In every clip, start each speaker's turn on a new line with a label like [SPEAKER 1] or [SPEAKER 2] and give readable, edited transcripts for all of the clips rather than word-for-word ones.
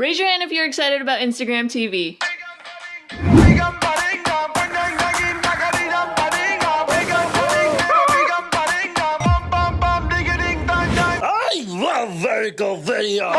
[SPEAKER 1] Raise your hand if you're excited about Instagram TV.
[SPEAKER 2] I love vertical video.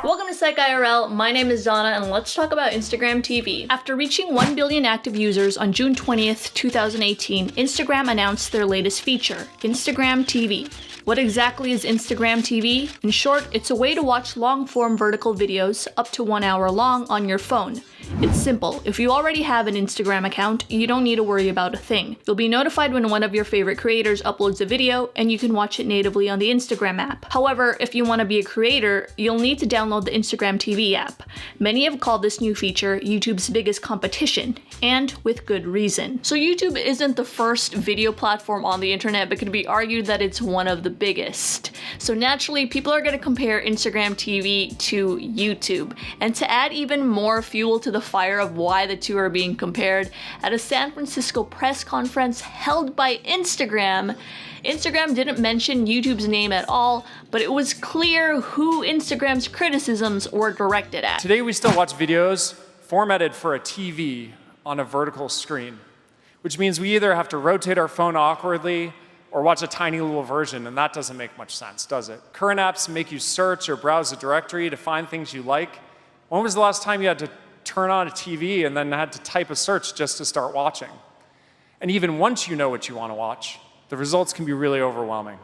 [SPEAKER 1] Welcome to Psych IRL, my name is Donna, and let's talk about Instagram TV. After reaching 1 billion active users on June 20th, 2018, Instagram announced their latest feature, Instagram TV. What exactly is Instagram TV? In short, it's a way to watch long-form vertical videos up to 1 hour long on your phone. It's simple. If you already have an Instagram account, you don't need to worry about a thing. You'll be notified when one of your favorite creators uploads a video, and you can watch it natively on the Instagram app. However, if you want to be a creator, you'll need to download the Instagram TV app. Many have called this new feature YouTube's biggest competition, and with good reason. So YouTube isn't the first video platform on the internet, but could be argued that it's one of the biggest. So naturally, people are going to compare Instagram TV to YouTube. And to add even more fuel to the fire of why the two are being compared, at a San Francisco press conference held by Instagram didn't mention YouTube's name at all, but it was clear who Instagram's criticisms were directed at.
[SPEAKER 3] Today we still watch videos formatted for a TV on a vertical screen, which means we either have to rotate our phone awkwardly or watch a tiny little version, and that doesn't make much sense, does it? Current apps make you search or browse a directory to find things you like. When was the last time you had to turn on a TV and then had to type a search just to start watching? And even once you know what you want to watch, the results can be really overwhelming.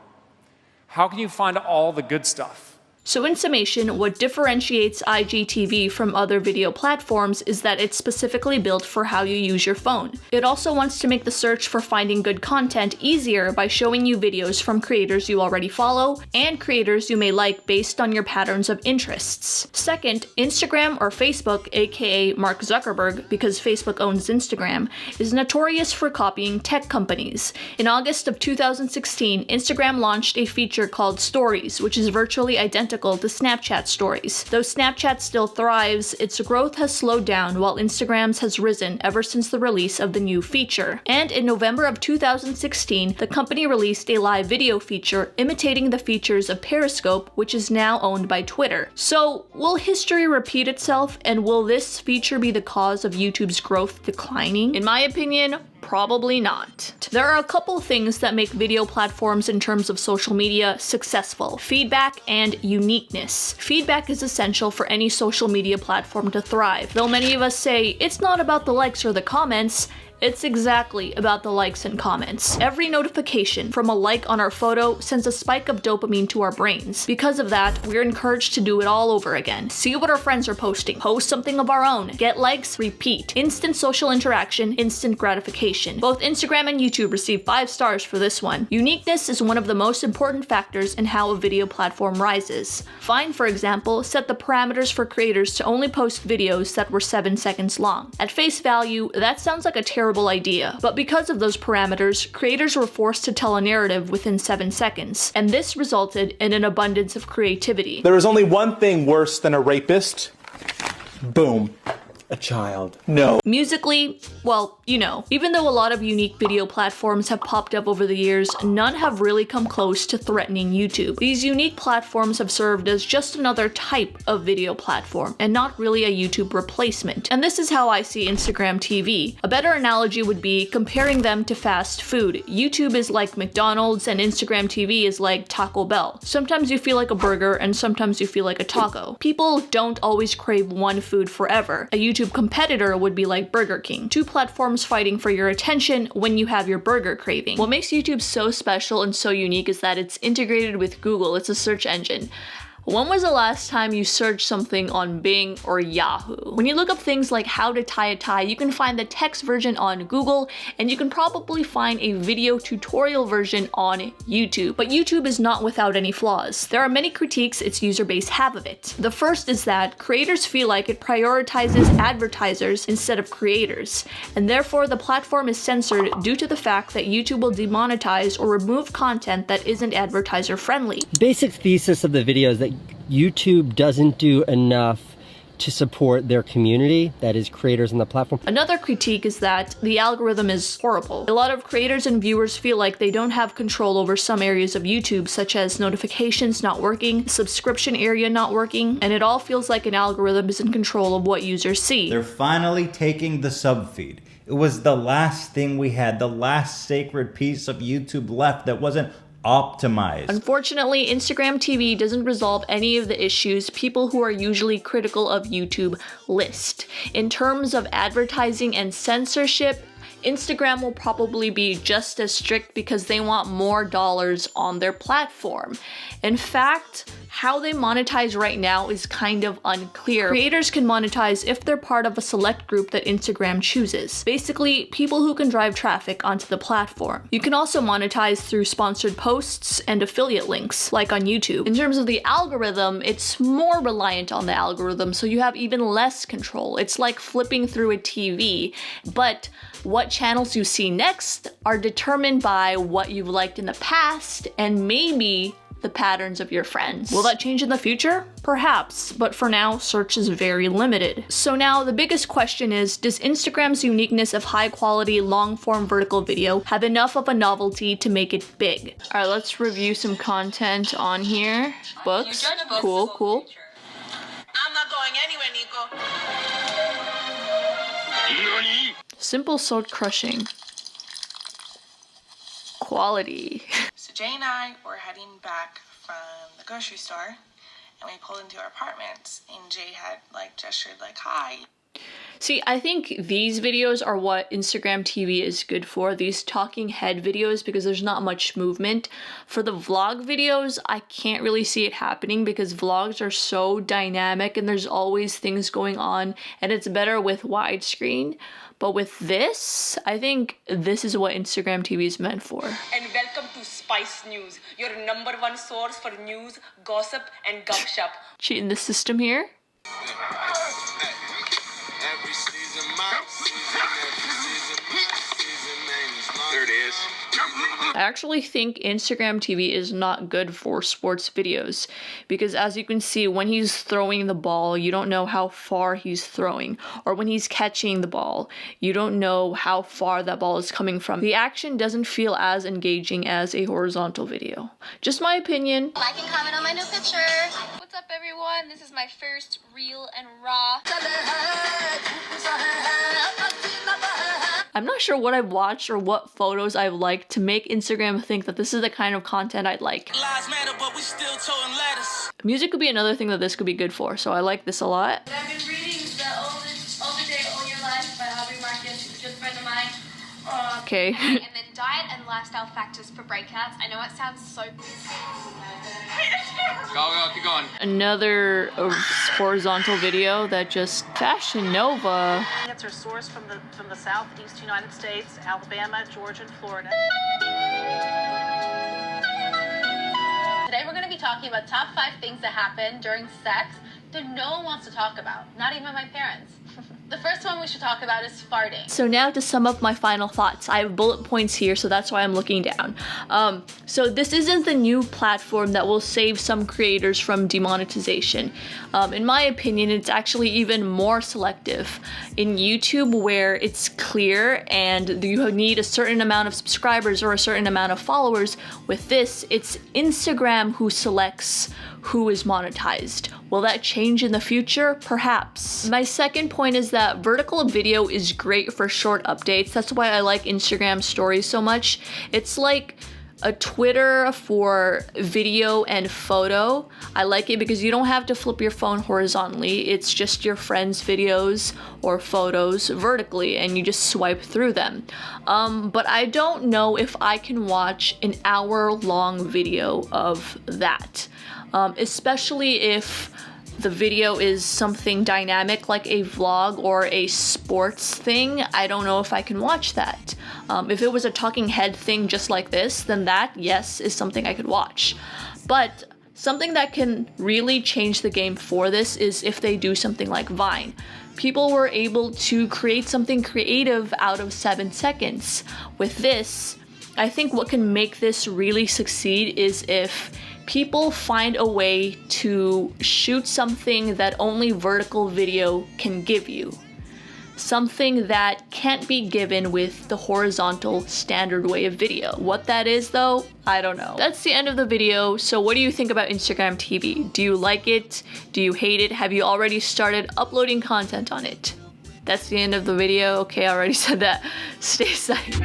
[SPEAKER 3] How can you find all the good stuff?
[SPEAKER 1] So in summation, what differentiates IGTV from other video platforms is that it's specifically built for how you use your phone. It also wants to make the search for finding good content easier by showing you videos from creators you already follow and creators you may like based on your patterns of interests. Second, Instagram or Facebook, aka Mark Zuckerberg, because Facebook owns Instagram, is notorious for copying tech companies. In August of 2016, Instagram launched a feature called Stories, which is virtually identical to Snapchat Stories. Though Snapchat still thrives, its growth has slowed down while Instagram's has risen ever since the release of the new feature. And in November of 2016, the company released a live video feature imitating the features of Periscope, which is now owned by Twitter. So, will history repeat itself, and will this feature be the cause of YouTube's growth declining? In my opinion, probably not. There are a couple things that make video platforms in terms of social media successful: feedback and uniqueness. Feedback is essential for any social media platform to thrive. Though many of us say it's not about the likes or the comments, it's exactly about the likes and comments. Every notification from a like on our photo sends a spike of dopamine to our brains. Because of that, we're encouraged to do it all over again. See what our friends are posting, post something of our own, get likes, repeat. Instant social interaction, instant gratification. Both Instagram and YouTube receive 5 stars for this one. Uniqueness is one of the most important factors in how a video platform rises. Vine, for example, set the parameters for creators to only post videos that were 7 seconds long. At face value, that sounds like a terrible idea, but because of those parameters, creators were forced to tell a narrative within 7 seconds, and this resulted in an abundance of creativity.
[SPEAKER 4] There is only one thing worse than a rapist. Boom. A child. No.
[SPEAKER 1] Musically, well, you know. Even though a lot of unique video platforms have popped up over the years, none have really come close to threatening YouTube. These unique platforms have served as just another type of video platform, and not really a YouTube replacement. And this is how I see Instagram TV. A better analogy would be comparing them to fast food. YouTube is like McDonald's, and Instagram TV is like Taco Bell. Sometimes you feel like a burger, and sometimes you feel like a taco. People don't always crave one food forever. A YouTube competitor would be like Burger King. Two platforms fighting for your attention when you have your burger craving. What makes YouTube so special and so unique is that it's integrated with Google. It's a search engine. When was the last time you searched something on Bing or Yahoo? When you look up things like how to tie a tie, you can find the text version on Google, and you can probably find a video tutorial version on YouTube. But YouTube is not without any flaws. There are many critiques its user base have of it. The first is that creators feel like it prioritizes advertisers instead of creators, and therefore the platform is censored due to the fact that YouTube will demonetize or remove content that isn't advertiser friendly.
[SPEAKER 5] Basic thesis of the video is that YouTube doesn't do enough to support their community, that is creators on the platform.
[SPEAKER 1] Another critique is that the algorithm is horrible. A lot of creators and viewers feel like they don't have control over some areas of YouTube, such as notifications not working, subscription area not working, and it all feels like an algorithm is in control of what users see.
[SPEAKER 6] They're finally taking the subfeed. It was the last thing we had, the last sacred piece of YouTube left that wasn't optimized.
[SPEAKER 1] Unfortunately, Instagram TV doesn't resolve any of the issues people who are usually critical of YouTube list. In terms of advertising and censorship, Instagram will probably be just as strict because they want more dollars on their platform. In fact, how they monetize right now is kind of unclear. Creators can monetize if they're part of a select group that Instagram chooses. Basically, people who can drive traffic onto the platform. You can also monetize through sponsored posts and affiliate links, like on YouTube. In terms of the algorithm, it's more reliant on the algorithm, so you have even less control. It's like flipping through a TV, but what channels you see next are determined by what you've liked in the past and maybe the patterns of your friends. Will that change in the future? Perhaps, but for now, search is very limited. So now the biggest question is, does Instagram's uniqueness of high quality, long form vertical video have enough of a novelty to make it big? All right, let's review some content on here. Books, cool, cool.
[SPEAKER 7] I'm not going anywhere, Nico.
[SPEAKER 1] Simple soul crushing. Quality.
[SPEAKER 7] So Jay and I were heading back from the grocery store, and we pulled into our apartments, and Jay had gestured hi.
[SPEAKER 1] See, I think these videos are what Instagram TV is good for, these talking head videos, because there's not much movement. For the vlog videos, I can't really see it happening because vlogs are so dynamic and there's always things going on, and it's better with widescreen. But with this, I think this is what Instagram TV is meant for.
[SPEAKER 7] And welcome to Spice News, your #1 source for news, gossip, and gumpshop.
[SPEAKER 1] Cheating the system here.
[SPEAKER 2] There it is.
[SPEAKER 1] I actually think Instagram TV is not good for sports videos because, as you can see, when he's throwing the ball, you don't know how far he's throwing, or when he's catching the ball, you don't know how far that ball is coming from. The action doesn't feel as engaging as a horizontal video. Just my opinion.
[SPEAKER 8] Like and comment on my new picture. What's up, everyone? This is my first real and raw.
[SPEAKER 1] I'm not sure what I've watched or what photos I've liked to make Instagram think that this is the kind of content I'd like.
[SPEAKER 7] Lives matter, but we still toting letters.
[SPEAKER 1] Music could be another thing that this could be good for, so I like this a lot.
[SPEAKER 8] I've been reading The Only Day All Your Life by Aubrey Marcus, a good friend of mine.
[SPEAKER 1] Okay.
[SPEAKER 8] And then diet and lifestyle factors for breakouts. I know it sounds so...
[SPEAKER 9] Go, keep going.
[SPEAKER 1] Another horizontal video that just Fashion Nova.
[SPEAKER 10] It's our source from the southeast United States, Alabama, Georgia, and Florida.
[SPEAKER 8] Today we're going to be talking about top 5 things that happen during sex that no one wants to talk about, not even my parents. The first one we should talk about is farting.
[SPEAKER 1] So now to sum up my final thoughts. I have bullet points here, so that's why I'm looking down. So this isn't the new platform that will save some creators from demonetization. In my opinion, it's actually even more selective. In YouTube, where it's clear and you need a certain amount of subscribers or a certain amount of followers, with this, it's Instagram who selects who is monetized. Will that change in the future? Perhaps. My second point is that vertical video is great for short updates. That's why I like Instagram stories so much. It's like a Twitter for video and photo. I like it because you don't have to flip your phone horizontally. It's just your friends' videos or photos vertically and you just swipe through them. But I don't know if I can watch an hour-long video of that. Especially if the video is something dynamic like a vlog or a sports thing. I don't know if I can watch that. If it was a talking head thing just like this, then that, yes, is something I could watch. But something that can really change the game for this is if they do something like Vine. People were able to create something creative out of 7 seconds. With this, I think what can make this really succeed is if People find a way to shoot something that only vertical video can give you. Something that can't be given with the horizontal standard way of video. What that is though, I don't know. That's the end of the video. So what do you think about Instagram TV? Do you like it? Do you hate it? Have you already started uploading content on it? That's the end of the video. Okay, I already said that. Stay safe.